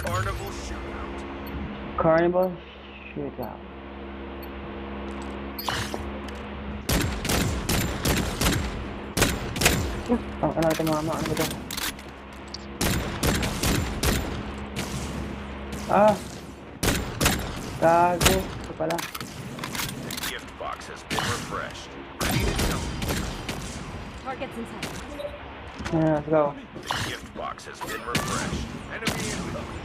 Carnival shootout. Carnival shootout. Oh, ano ito mama? Ano ito? Ah! Gago. Ito pala. The gift box has been refreshed. Ready to jump. Targets inside. Yeah, let's go. The gift box has been refreshed. Enemy incoming.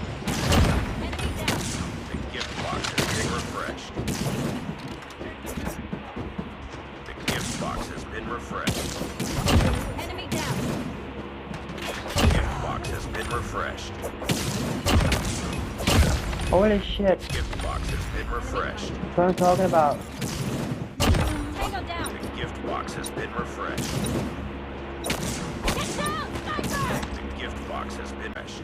Enemy down. The gift box has been refreshed. The gift box has been refreshed. Enemy down. The gift box has been refreshed. Holy shit. The gift box has been refreshed. That's what I'm talking about. Tango down. The gift box has been refreshed. Get down, sniper! The gift box has been refreshed.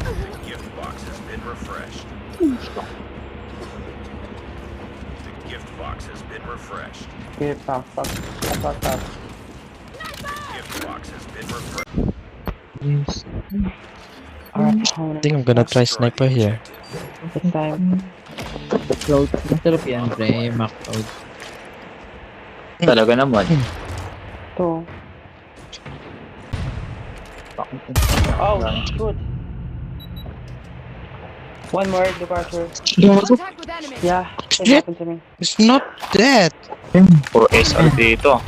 The gift box has been refreshed. The gift box has been refreshed. Here, fuck. The gift box has been refreshed. Yes. Our I opponent. think I'm gonna try sniper here. This time. Cloud. Masarap yan, pre. Mac Cloud. Talaga naman. Ito. Oh, shoot. One more departure. Contact with enemy. Yeah, it Shit. happened to me. It's not dead! Puro SR dito.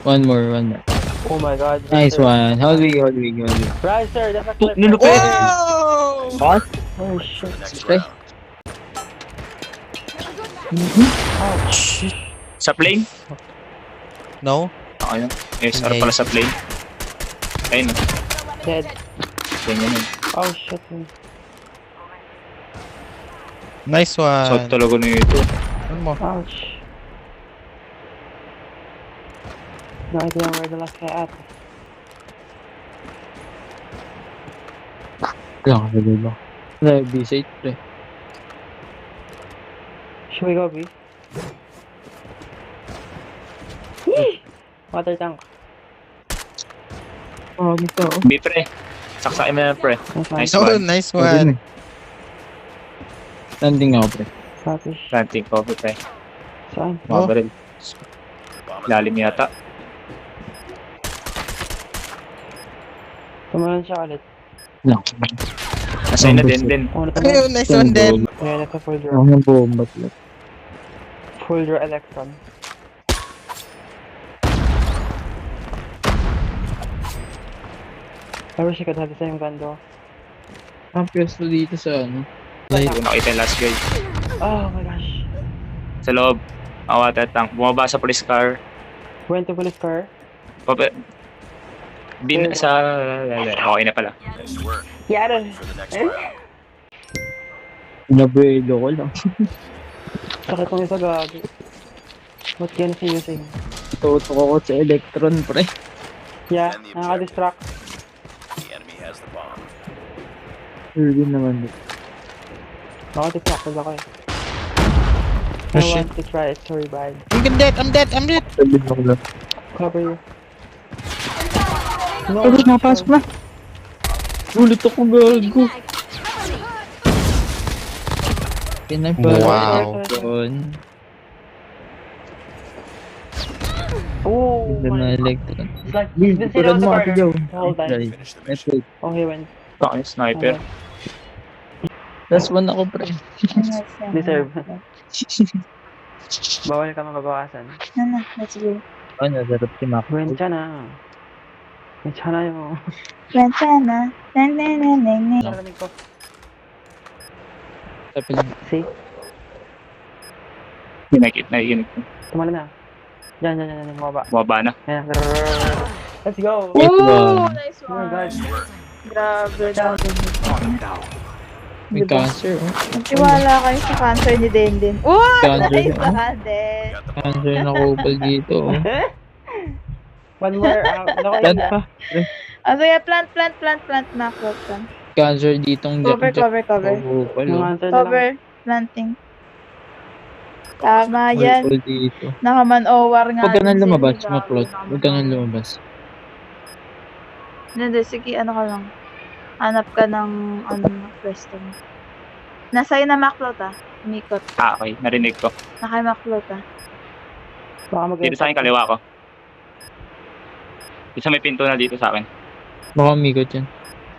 One more. One more. Oh my god. Nice Riser. one. Hold me. Riser, that's a clip. Nilupit. Whoa! What? Oh For shit. the next Spray. round. Oh, Shit. Sa plane? No? Ayun. SR pala sa plane. Ayun. dead. Ganyan yun. Oh shit. Nice Shot one. talaga nito. One more. Ouch. No idea where the last guy at. Lang, diba? B-side, pre. Should we go B? Yee! Water tank. Oh, dito. B pre. Saksakin mo na pre. Nice Oh, one. nice one. Landing ako, pre. Flattish. Planting cover pre. Saan? Oh. Mga baril. Bomb is Lalim yata. Tumalon siya ulit. Lang. Nasa na din. Oh, Ayun, tumalon. nice one dead. Yeah, that's a full draw. Ako ng bomba, pre. Full draw electron. I wish I could have the same gun though. Ang pwesto dito sa ano. Hindi nakita yung last guy. Oh my gosh. Sa loob. Ang water tank. Bumaba sa police car. Went to police car. Papa. Bin sa... Okay na pala. nice work. Yeah, For the next round. Nabuelo ko lang. sakit kong isa gagi. What can he using? Tutok ako sa Electron, pre. Yeah, And the nakaka-distract. The enemy has the bomb. Irwin naman. Nakaka-distract ako eh. Oh, I shit. want to try it to revive. I'm dead. Sabi ko lang. Cover you. No, Tapos napasok na. Ulit ako gago. Mag. Cover me. Pinapa. Wow. Doon. Oh Ganda na my god. Electron. It's like, he's been sitting on the Mo ako corner dyan. the whole time. Finish the mission. Network. Oh, he went. Bakit sniper? Last one ako, pre. Deserve. Bawal ka mababawasan. Let's go. Ano, sarap si Mac. Gwencha na. Gwencha na yung... Lantana. Nanananang. Narinig ko. Sabi lang. See? Nakikinig ko. Tumala na. Yan. Mababa. Bumaba na. Yan. Let's go! Nice Oh, one. nice Oh my one. god. Grabe. May cancer, oh. Nagtiwala kayo sa cancer ni Denden. Oh, Cancer nice na, one, Den. Got the bomb. Cancer na kupal dito, oh. One more. Ano ko Plant yun? pa. Ah, sige, plant, macro plant. Cancer ditong Cover. Kupal, Yung oh. answer na lang. Cover, planting. Tama yan. Kupal dito. Nakaman-OWAR nga. Huwag ka nang din lumabas, sila. Maklot. Huwag ka nang lumabas. Hindi, sige, ano ka lang. Hanap ka ng ano na pwesto mo. Nasa'yo na Macloud ah. Umikot. Ah, okay. Narinig ko. Nakay Macloud ah. Baka mag- Dito sa akin, kaliwa ko. Isa may pinto na dito sa akin. Baka umikot yan.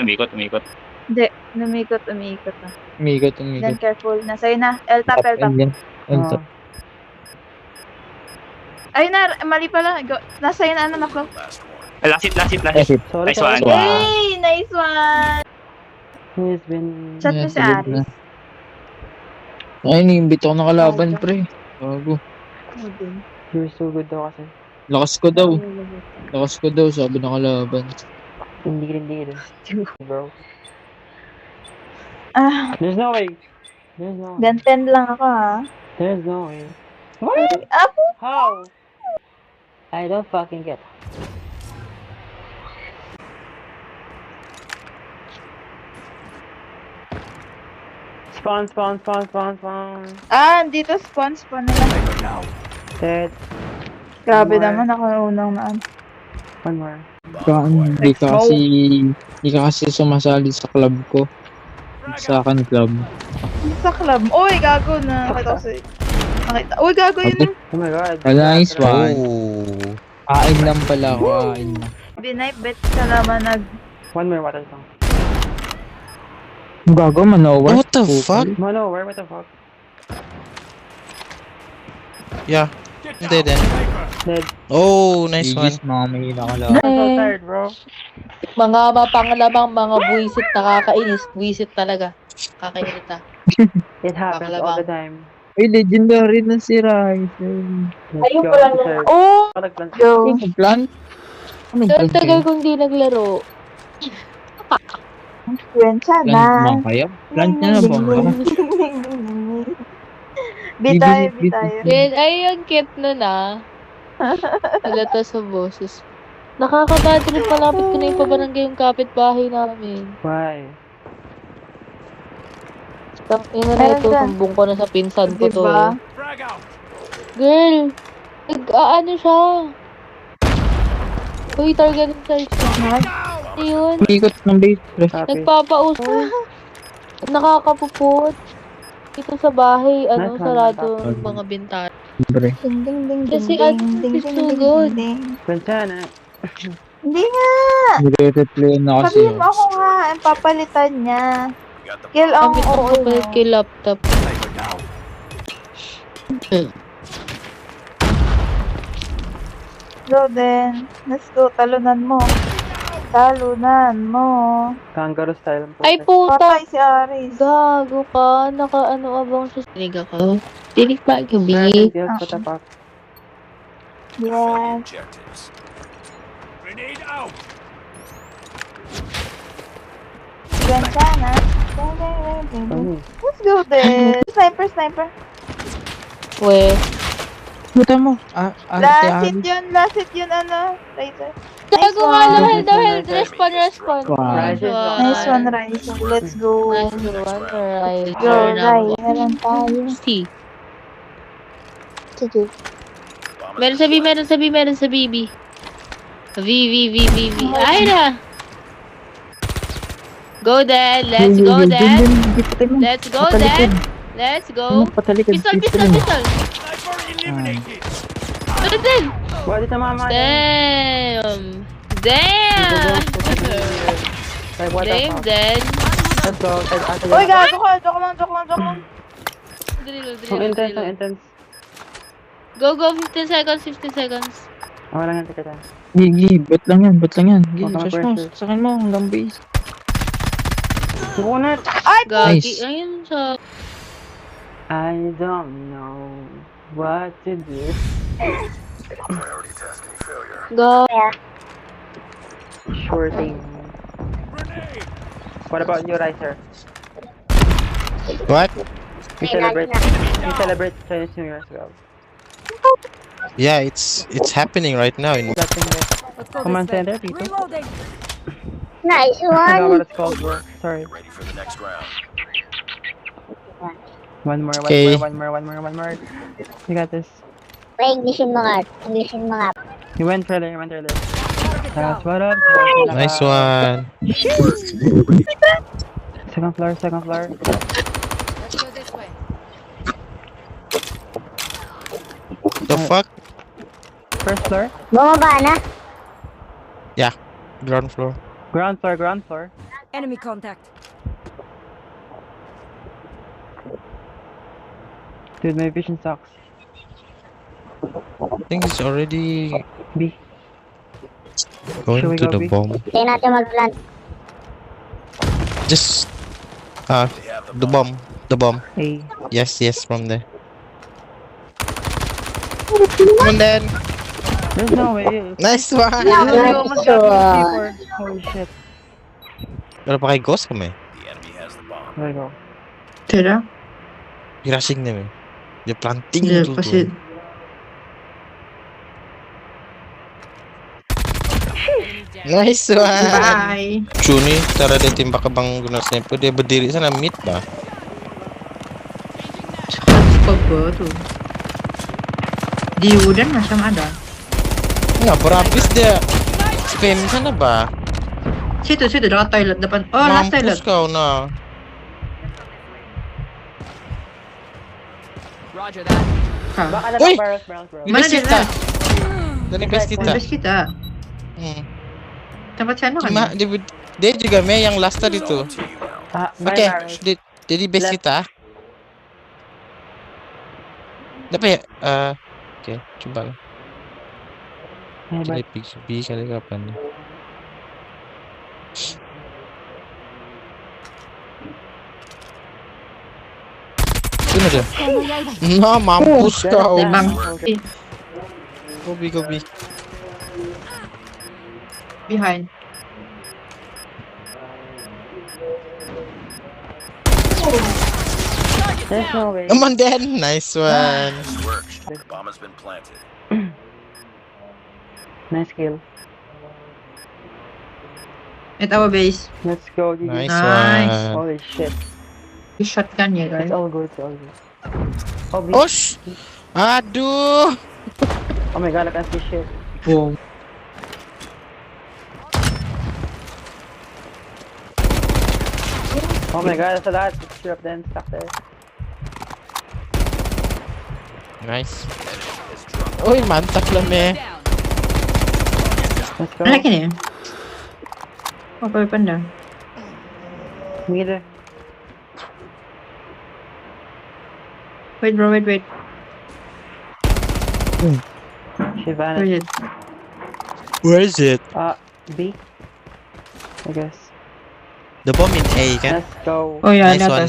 Umikot. Hindi. Umikot ah. Umikot. Then careful. Nasa'yo na. L-tap. Yan. Ah, Ayun na. Mali pala. Go. Nasa'yo na ano Macloud. Last one. Last hit. Exit. sorry, Nice one. sorry. Yay! Nice one! He's been... Chat mo si Aris. Ay, niimbit ako ng kalaban, pre. Bago. You're so good daw kasi. Lakas ko daw, sabi ng kalaban. Hindi rin. Bro. Ah, There's no way. ganten lang ako ha. There's no way. What? Apo! How? I don't fucking get. Spawn. Ah, dito spawn nila. Dead. Grabe More. naman ako yung unang naan. One more. Hindi ka kasi sumasali sa club ko. Sa akin club. Sa club. Uy, gago na. Nakita. Uy, gago yun. Oh my god. Nice one. Oh. Kain lang pala ako, kain lang. Binay, bet ka naman One more water song. Gago, manowar. What the fuck? Mono, what the fuck? Yeah. Hindi din. Dead. Oh, nice one. Gigis, mga may nakalaban. I'm so tired, bro. Mga mapanglamang mga buwisit, nakakainis. Buwisit talaga. Kakairita. It happens all the time. Ay, legendary na si Ryzen. Ayun pala na. Oh! Go. Ano plan? Ano So, plan tagal kayo? kong di naglaro. Kwensya Plan na. ba kayo? Plan niya na ba? Bitay. Then, ay, ang cute nun ah. Halata sa boses. Nakakabad rin palapit ko na yung pabarangay yung kapitbahay namin. Why? Ina na Meron ito, dyan. sumbong ko na sa pinsan ko to. Diba? Frag out. Girl, nag-aano siya. Uy, target ng size niya. Ano yun? Umikot ng base, pre. Copy. Nagpapauso. Nakakapupot. Ito sa bahay, Nice one, sarado nice ang mga bintana. Pre. Kasi it's too good. Kwensya na. Hindi nga. Nire-replay na kasi Sabihin mo ako nga. Ang papalitan niya. We got the Kill ang Ang oo ko palit kay laptop. timer down. Go then. Let's go. Talunan mo. Kangaroo style. Ay, puta! Patay si Aris. Gago ka. Naka-ano abang siya. Tinig ako. Tinig pa gabi. What the fuck? Defend Yes. objectives. Grenade out. Kwensya na. Let's go then. Sniper. We. Puta mo. Last hit yun, ano. Razor. Gago one. nga lang. Dahil respawn. Nice one, Razor. Let's go. Nice one, right. Go, Rai. Meron tayo. C. Sige. Meron sa BB. V. Ay na! Go then! Let's go then! Let's go! Pistol! Sniper eliminated. Ano din? What is the mama? Damn! Like, what the Damn fuck? then! Let's go. Uy, gago ka. Joke lang. Ang intense. Go, 15 seconds. Wala nga kita. Gigi, bot lang yan. Gigi, Huwag kang shush mo. pressure. Sakin mo, hanggang base. Kunat! Gagi. Nice. Ayun sa... I don't know what to do. Priority testing failure. Go. Sure thing. Grenade. What about you, Riser? What? You celebrate Chinese New Year as well. Yeah, it's happening right now. That thing there. Command center, people. Nice I forgot one. what it's called, bro. Sorry. Get ready for the next round. One more. Okay. You got this. Englishin mo nga. You went earlier. That's what up. Nice one. Second floor, second floor. The fuck? First floor. Bumaba na. Ground floor. Ground floor, ground floor. Enemy contact. Dude, my vision sucks. I think he's already B. going Should we to go the B? bomb. Hindi natin mag-plant. Just They have the bomb. The bomb. A. Yes, yes, from there. And then There's no way. nice one. I almost got me before. Holy shit. Wala pa kay Ghost kami. The enemy has the bomb. There we go. Tira? Rushing them. They're planting Yeah, to kasi... Nice one. Bye! Chuni, cara dia tembak ke bang guna sniper dia berdiri sana mid ba? Scope ko tuh. Di Wooden macam ada. Nggak berhabis dia. Spam sana ba? Situ, dekat toilet depan. Oh, last toilet. Mampus kau na. Hah. Baka na Uy! Barrels, Browns, bro. Mana Best dia? kita. Dari best kita. Base kita. Hmm. Tempat sana kan? Cuma dia juga Mei yang last tadi It's tuh. all to you now. Oke, Barrels. jadi base Left. kita. Apa ya? Oke, coba lah. Hey, Kali B kali kapan nih? Sini aja. Nah, mampus kau. Bang. Gobi. Behind. There's no way. Come on then, nice one. Nice work. The bomb has been planted. Nice kill. At our base. Let's go, GG. Nice Nice. one. Holy shit. Yung shotgun niya, It's guys. all good, it's all good. Oh, B. Osh! Aduh! Oh my god, I can't see shit. Boom. Oh my god, that's a lot. It's true up then, stuck there. Nice. It's dropped. Uy, mantap lah, me. Let's go. Ano laki niya? Oh, panda. Meter. Wait, bro, wait. She Where vanished. is it? Where is it? B. I guess. The bomb in A kan? Let's go. Oh, yeah, Nice natas. one.